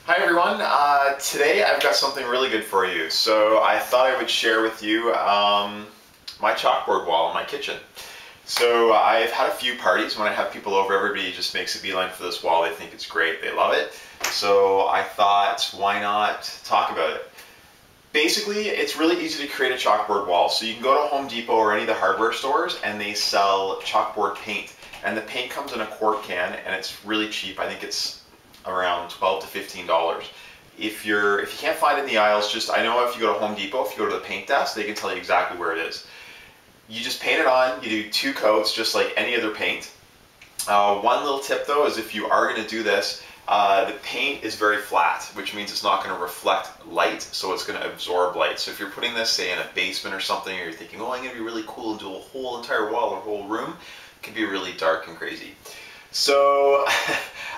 Hi everyone, today I've got something really good for you. So I thought I would share with you my chalkboard wall in my kitchen. So I've had a few parties. When I have people over, everybody just makes a beeline for this wall. They think it's great, they love it. So I thought, why not talk about it? Basically, it's really easy to create a chalkboard wall. So you can go to Home Depot or any of the hardware stores and they sell chalkboard paint. And the paint comes in a quart can and it's really cheap. I think it's around $12 to $15. If you can't find it in the aisles, I know if you go to Home Depot, if you go to the paint desk, they can tell you exactly where it is. You just paint it on, you do 2 coats just like any other paint. One little tip though is if you are going to do this, the paint is very flat, which means it's not going to reflect light, so it's going to absorb light. So if you're putting this, say, in a basement or something, or you're thinking, oh, I'm going to be really cool and do a whole entire wall or whole room, it can be really dark and crazy. So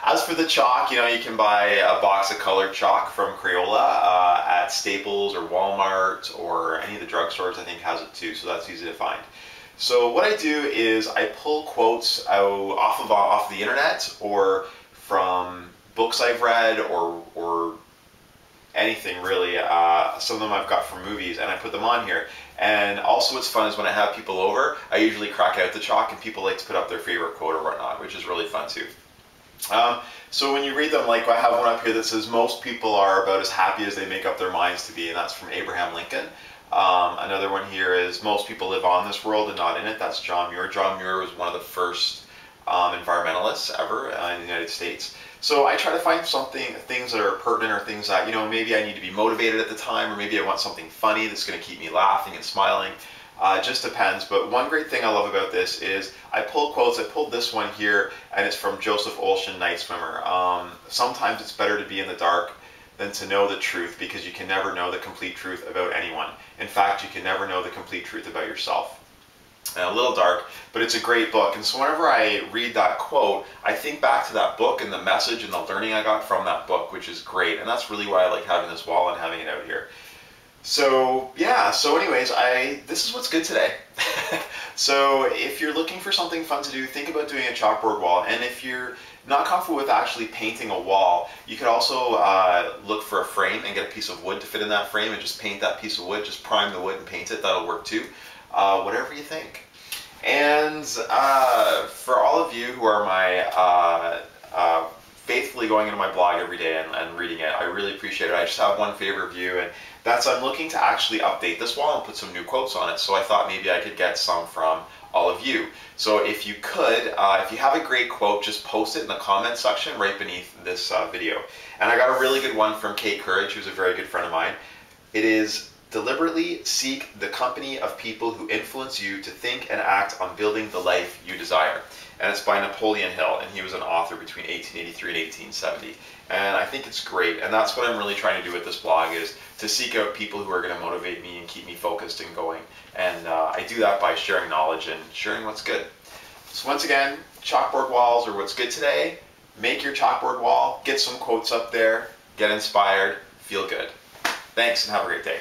as for the chalk, you can buy a box of colored chalk from Crayola at Staples or Walmart or any of the drugstores. I think has it too, so that's easy to find. So what I do is I pull quotes off the internet or from books I've read or anything really. Some of them I've got from movies, and I put them on here. And also what's fun is when I have people over, I usually crack out the chalk and people like to put up their favorite quote or whatnot, which is really fun too. So when you read them, like I have one up here that says, most people are about as happy as they make up their minds to be, and that's from Abraham Lincoln. Another one here is, most people live on this world and not in it. That's John Muir. John Muir was one of the first environmentalists ever in the United States. So I try to find things that are pertinent, or things that, maybe I need to be motivated at the time, or maybe I want something funny that's going to keep me laughing and smiling. It just depends. But one great thing I love about this is I pull quotes. I pulled this one here, and it's from Joseph Olshan, Night Swimmer. Sometimes it's better to be in the dark than to know the truth, because you can never know the complete truth about anyone. In fact, you can never know the complete truth about yourself. And a little dark, but it's a great book. And so whenever I read that quote, I think back to that book and the message and the learning I got from that book, which is great. And that's really why I like having this wall and having it out here. So yeah, so anyways, this is what's good today. So if you're looking for something fun to do, think about doing a chalkboard wall. And if you're not comfortable with actually painting a wall, you could also look for a frame and get a piece of wood to fit in that frame and just paint that piece of wood. Just prime the wood and paint it. That'll work too. Whatever you think. And for all of you who are my faithfully going into my blog every day and reading it, I really appreciate it. I just have one favor of you, and that's I'm looking to actually update this wall and put some new quotes on it. So I thought maybe I could get some from all of you. So if you could, if you have a great quote, just post it in the comment section right beneath this video. And I got a really good one from Kate Courage, who's a very good friend of mine. It is, deliberately seek the company of people who influence you to think and act on building the life you desire. And it's by Napoleon Hill, and he was an author between 1883 and 1870. And I think it's great, and that's what I'm really trying to do with this blog, is to seek out people who are going to motivate me and keep me focused and going. And I do that by sharing knowledge and sharing what's good. So once again, chalkboard walls are what's good today. Make your chalkboard wall, get some quotes up there, get inspired, feel good. Thanks, and have a great day.